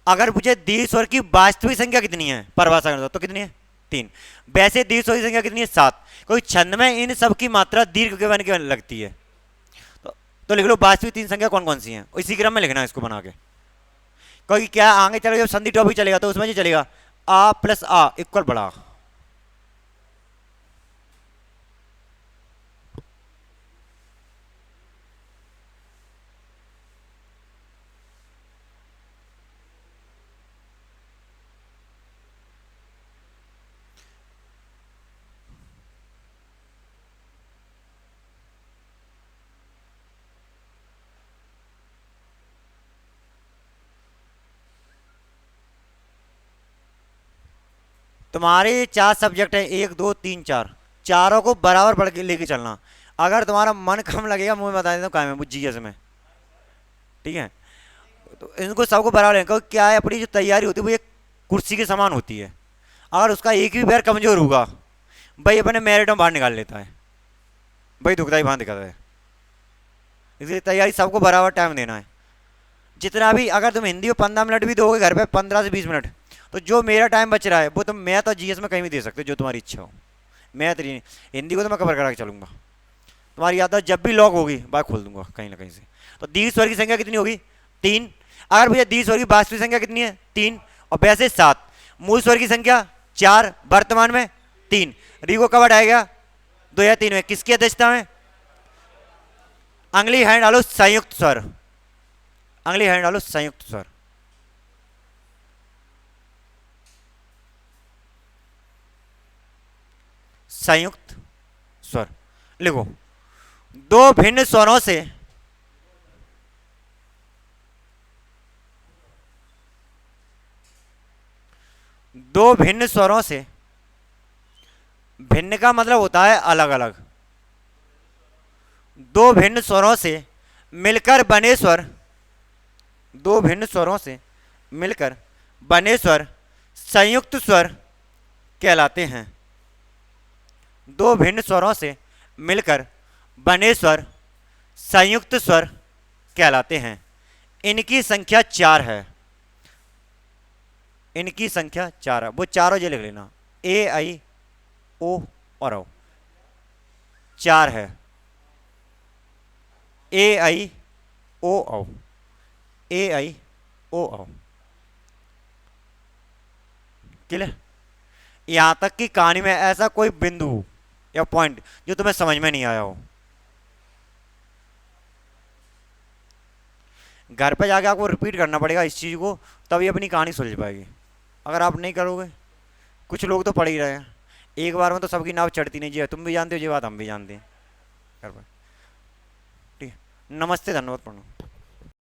अगर मुझे दीर्घ स्वर की वास्तविक संख्या कितनी है परिभाषा के अनुसार, तो कितनी है, 3। वैसे दीर्घ स्वर की संख्या कितनी है, 7। कोई छंद में इन सब की मात्रा दीर्घ के बन के लगती है, तो लिख लो वास्तविक 3 संख्या कौन कौन सी हैं, इसी क्रम में लिखना है इसको बना के। क्योंकि क्या आगे चलो जब संधि टॉपिक चलेगा तो उसमें ये चलेगा आ प्लस आ इक्वल बड़ा। तुम्हारे चार सब्जेक्ट हैं, एक दो तीन चार, चारों को बराबर पढ़ के लेके चलना। अगर तुम्हारा मन कम लगेगा, मुझे बता देता हूँ क्या है जीएस में, ठीक है। तो इनको सबको बराबर लेना, क्योंकि क्या है अपनी जो तैयारी होती है वो एक कुर्सी के समान होती है। अगर उसका एक भी पैर कमजोर होगा, भाई अपने मेरिट में बाहर निकाल लेता है, भाई दुखता ही बाहर दिखाता है। इसलिए तैयारी सबको बराबर टाइम देना है। जितना भी, अगर तुम हिंदी को 15 मिनट भी दोगे घर पे, 15 से 20 मिनट, तो जो मेरा टाइम बच रहा है वो तुम मैथ और जीएस में कहीं भी दे सकते हो, जो तुम्हारी इच्छा हो। मैथ नहीं, हिंदी को तो मैं कवर करा के चलूंगा। तुम्हारी याददाश्त जब भी लॉक होगी बात खोल दूंगा कहीं ना कहीं से। तो द्विघात स्वर की संख्या कितनी होगी? 3। अगर भैया द्विघात स्वर की वास्तविक संख्या कितनी है? 3। और वैसे 7। मूल स्वर की संख्या 4, वर्तमान में 3। री को कब हटाएगा? 2 या 3 में, किसकी अध्यक्षता में? अगली हैंड डालो संयुक्त स्वर, अगली हैंड डालो संयुक्त स्वर। संयुक्त स्वर लिखो। दो भिन्न स्वरों से दो भिन्न स्वरों से, भिन्न का मतलब होता है अलग अलग, दो भिन्न स्वरों से मिलकर बने स्वर, दो भिन्न स्वरों से मिलकर बने स्वर संयुक्त स्वर कहलाते हैं। दो भिन्न स्वरों से मिलकर बने स्वर संयुक्त स्वर कहलाते हैं। इनकी संख्या 4 है, इनकी संख्या 4 है। वो चारों जो लिख लेना, ए आई ओ और ओ, 4 है। ए आई ओ औ, ए आई ओ औ। क्लियर? यहां तक कि कहानी में ऐसा कोई बिंदु या पॉइंट जो तुम्हें समझ में नहीं आया हो, घर पे जाके आपको रिपीट करना पड़ेगा इस चीज को, तभी अपनी कहानी सुलझ पाएगी। अगर आप नहीं करोगे, कुछ लोग तो पढ़ ही रहे हैं, एक बार में तो सबकी नाव चढ़ती नहीं जी, तुम भी जानते हो ये बात, हम भी जानते हैं। ठीक है, नमस्ते, धन्यवाद, प्रणाम।